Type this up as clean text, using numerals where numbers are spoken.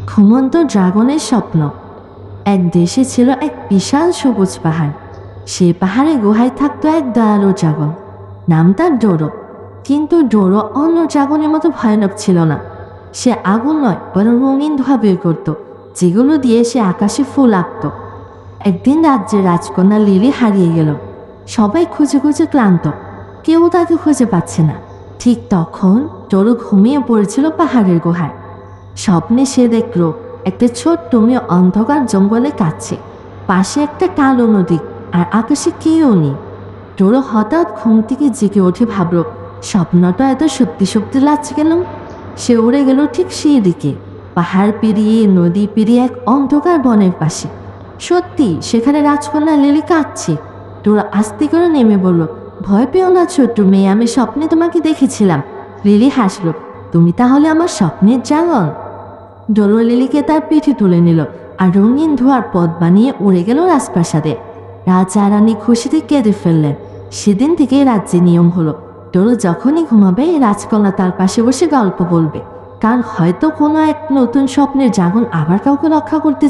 ঘুমন্ত ড্রাগনের স্বপ্ন। এক দেশে ছিল এক বিশাল সবুজ পাহাড়। সেই পাহাড়ে গুহায় থাকতো এক দয়ালু ড্রাগন। নাম তার ডোরো। কিন্তু ডোরো অন্য ড্রাগনের মতো ভয়ানক ছিল না। সে আগুন নয় বরং রঙিন ধোঁয়া বের করতো, যেগুলো দিয়ে সে আকাশে ফুল আঁকত। একদিন রাজ্যের রাজকন্যা লিলি হারিয়ে গেল। সবাই খুঁজে খুঁজে ক্লান্ত, কেউ তাকে খুঁজে পাচ্ছে না। ঠিক তখন ডোরো ঘুমিয়ে পড়েছিল পাহাড়ের গুহায়। স্বপ্নে সে দেখল একটা ছোট্ট মেয়ে অন্ধকার জঙ্গলে কাটছে, পাশে একটা কালো নদী, আর আকাশে কেউ নেই। ডোরো হঠাৎ ঘুম থেকে জেগে উঠে ভাবল, স্বপ্নটা এত সত্যি সত্যি লাগছে কেন? সে উড়ে গেল ঠিক সেই দিকে, পাহাড় পেরিয়ে নদী পেরিয়ে এক অন্ধকার বনের পাশে। সত্যি সেখানে রাজকন্যা লিলি কাঁদছে। ডোরো আস্তে করে নেমে বলল, ভয় পেও না ছোট্ট মেয়ে, আমি স্বপ্নে তোমাকে দেখেছিলাম। লিলি হাসলো, তুমি তাহলে আমার স্বপ্নের ড্রাগন? ডোরো লিলিকে তার পিঠে তুলে নিল আর রঙিন ধোয়ার পথ বানিয়ে উড়ে গেল রাজপ্রাসাদে। রাজা রানী খুশিতে কেঁদে ফেললেন। সেদিন থেকেই রাজ্যে নিয়ম হলো, ডোরো যখনই ঘুমাবে রাজকন্যা তার পাশে বসে গল্প বলবে, কারণ হয়তো কোনো এক নতুন স্বপ্নের ড্রাগন আবার কাউকে রক্ষা করতে